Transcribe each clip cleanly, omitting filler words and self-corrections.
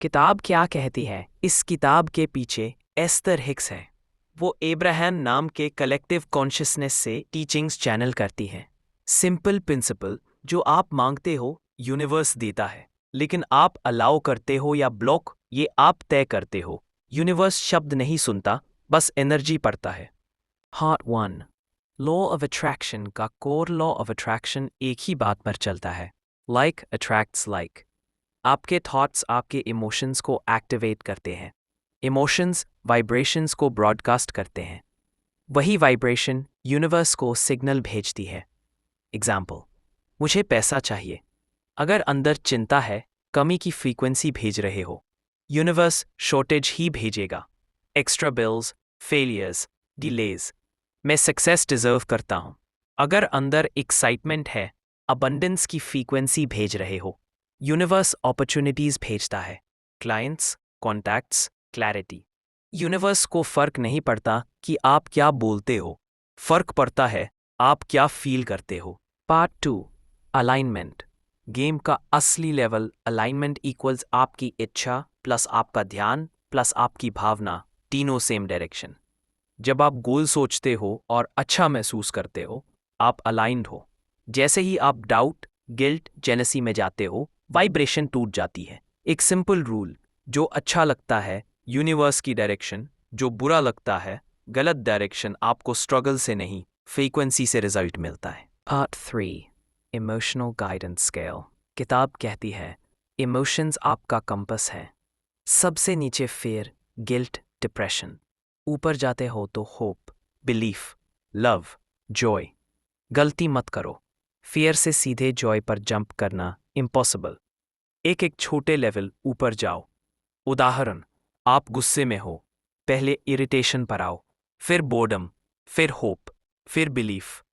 किताब क्या कहती है? इस किताब के पीछे एस्थर हिक्स है। वो एब्राहम नाम के कलेक्टिव कॉन्शियसनेस से टीचिंग्स चैनल करती है। सिंपल प्रिंसिपल, जो आप मांगते हो यूनिवर्स देता है, लेकिन आप अलाउ करते हो या ब्लॉक, ये आप तय करते हो। यूनिवर्स शब्द नहीं सुनता, बस एनर्जी पढ़ता है। पार्ट 1। लॉ ऑफ अट्रैक्शन का कोर लॉ ऑफ अट्रैक्शन एक ही बात पर चलता है। Like attracts like. आपके थॉट्स आपके इमोशंस को एक्टिवेट करते हैं। इमोशंस वाइब्रेशंस को ब्रॉडकास्ट करते हैं। वही वाइब्रेशन यूनिवर्स को सिग्नल भेजती है। एग्जाम्पल, मुझे पैसा चाहिए। अगर अंदर चिंता है, कमी की फ्रीक्वेंसी भेज रहे हो, यूनिवर्स शॉर्टेज ही भेजेगा। Extra bills, failures, delays. मैं सक्सेस डिजर्व करता हूँ। अगर अंदर एक्साइटमेंट है, अबंडेंस की फ्रीक्वेंसी भेज रहे हो, यूनिवर्स अपॉर्चुनिटीज भेजता है। Clients, contacts, clarity. यूनिवर्स को फर्क नहीं पड़ता कि आप क्या बोलते हो, फर्क पड़ता है आप क्या फील करते हो। पार्ट 2। अलाइनमेंट। गेम का असली लेवल अलाइनमेंट इक्वल्स आपकी इच्छा प्लस आपका ध्यान प्लस आपकी भावना, तीनों सेम डायरेक्शन। जब आप गोल सोचते हो और अच्छा महसूस करते हो, आप अलाइंड हो। जैसे ही आप डाउट, गिल्ट, जेलसी में जाते हो, वाइब्रेशन टूट जाती है। एक सिंपल रूल, जो अच्छा लगता है यूनिवर्स की डायरेक्शन, जो बुरा लगता है गलत डायरेक्शन, आपको स्ट्रगल से नहीं फ्रीक्वेंसी से रिजल्ट मिलता है। पार्ट 3। Emotional guidance scale. किताब कहती है इमोशंस आपका कंपस है। सबसे नीचे फियर, गिल्ट, डिप्रेशन। ऊपर जाते हो तो होप, बिलीफ, लव, जॉय। गलती मत करो, फियर से सीधे जॉय पर जंप करना इम्पॉसिबल। एक एक छोटे लेवल ऊपर जाओ। उदाहरण, आप गुस्से में हो, पहले इरिटेशन पर आओ, फिर बोर्डम, फिर होप, फिर बिलीफ।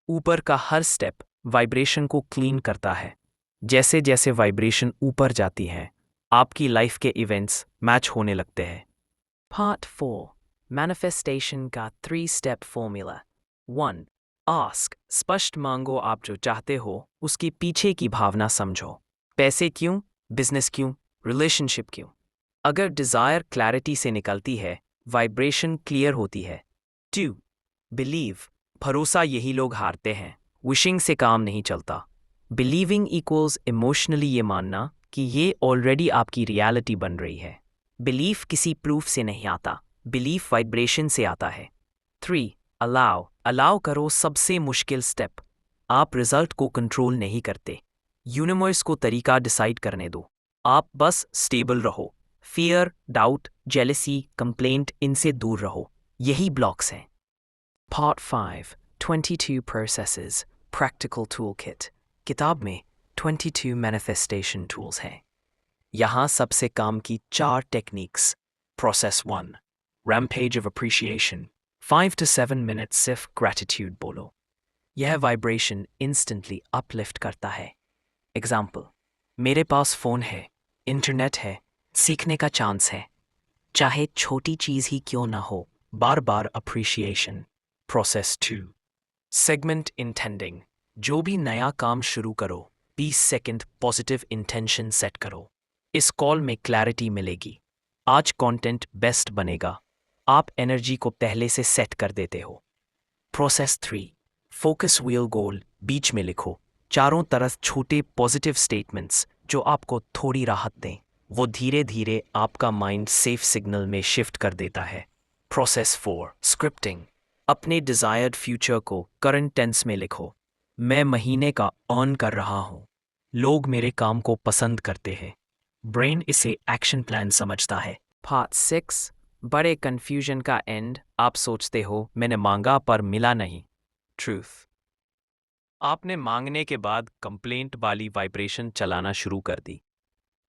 ऊपर का हर स्टेप वाइब्रेशन को क्लीन करता है। जैसे जैसे वाइब्रेशन ऊपर जाती है, आपकी लाइफ के इवेंट्स मैच होने लगते हैं। पार्ट 4। मैनिफेस्टेशन का 3 स्टेप फॉर्मूला। 1। आस्क। स्पष्ट मांगो, आप जो चाहते हो उसके पीछे की भावना समझो। पैसे क्यों, बिजनेस क्यों, रिलेशनशिप क्यों। अगर डिजायर क्लैरिटी से निकलती है, वाइब्रेशन क्लियर होती है। 2। बिलीव। भरोसा यही लोग हारते हैं, विशिंग से काम नहीं चलता। बिलीविंग इक्वल्स इमोशनली ये मानना कि ये ऑलरेडी आपकी रियलिटी बन रही है। बिलीफ किसी प्रूफ से नहीं आता, बिलीफ वाइब्रेशन से आता है। 3। अलाउ। अलाउ करो, सबसे मुश्किल स्टेप। आप रिजल्ट को कंट्रोल नहीं करते, यूनिवर्स को तरीका डिसाइड करने दो। आप बस स्टेबल रहो। फियर, डाउट, जेलसी, कंप्लेंट, इनसे दूर रहो। यही ब्लॉक्स हैं। Part 5। 22 processes practical tool kit. किताब में 22 मैनिफेस्टेशन टूल्स हैं। यहाँ सबसे काम की 4 techniques. Process 1। Rampage of appreciation. 5 to 7 minutes सिर्फ ग्रैटिट्यूड बोलो। यह वाइब्रेशन इंस्टेंटली अपलिफ्ट करता है। एग्जाम्पल, मेरे पास फ़ोन है, इंटरनेट है, सीखने का चांस है। चाहे छोटी चीज़ ही क्यों ना हो, बार बार अप्रिशिएशन। प्रोसेस 2। Segment intending. जो भी नया काम शुरू करो, 20 सेकंड पॉजिटिव इंटेंशन सेट करो। इस कॉल में क्लैरिटी मिलेगी, आज कंटेंट बेस्ट बनेगा। आप एनर्जी को पहले से सेट कर देते हो। प्रोसेस 3। फोकस व्हील गोल। बीच में लिखो, चारों तरफ छोटे पॉजिटिव स्टेटमेंट्स जो आपको थोड़ी राहत दें। वो धीरे धीरे आपका माइंड सेफ सिग्नल में शिफ्ट कर देता है। प्रोसेस 4। स्क्रिप्टिंग। अपने डिजायर्ड फ्यूचर को करंट टेंस में लिखो। मैं महीने का अर्न कर रहा हूँ, लोग मेरे काम को पसंद करते हैं। ब्रेन इसे एक्शन प्लान समझता है। पार्ट 6। बड़े कंफ्यूजन का एंड। आप सोचते हो मैंने मांगा पर मिला नहीं। ट्रूथ। आपने मांगने के बाद कंप्लेंट वाली वाइब्रेशन चलाना शुरू कर दी।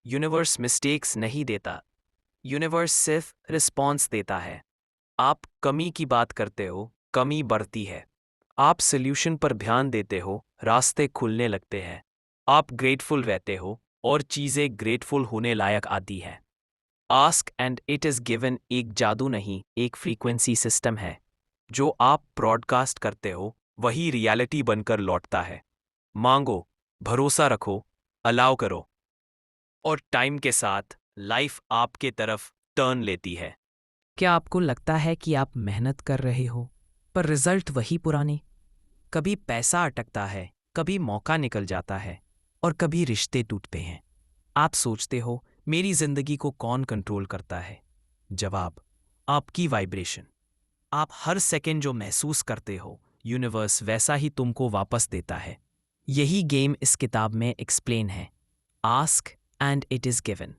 यूनिवर्स मिस्टेक्स नहीं देता, यूनिवर्स सिर्फ रिस्पॉन्स देता है। आप कमी की बात करते हो, कमी बढ़ती है। आप सल्यूशन पर ध्यान देते हो, रास्ते खुलने लगते हैं। आप ग्रेटफुल रहते हो और चीज़ें ग्रेटफुल होने लायक आती हैं। Ask and it is given एक जादू नहीं, एक फ्रीक्वेंसी सिस्टम है। जो आप ब्रॉडकास्ट करते हो वही रियलिटी बनकर लौटता है। मांगो, भरोसा रखो, अलाउ करो, और टाइम के साथ लाइफ आपके तरफ टर्न लेती है। क्या आपको लगता है कि आप मेहनत कर रहे हो, पर रिजल्ट वही पुराने? कभी पैसा अटकता है, कभी मौका निकल जाता है, और कभी रिश्ते टूटते हैं। आप सोचते हो, मेरी जिंदगी को कौन कंट्रोल करता है? जवाब, आपकी वाइब्रेशन। आप हर सेकंड जो महसूस करते हो, यूनिवर्स वैसा ही तुमको वापस देता है। यही गेम इस किताब में एक्सप्लेन है। Ask and it is given.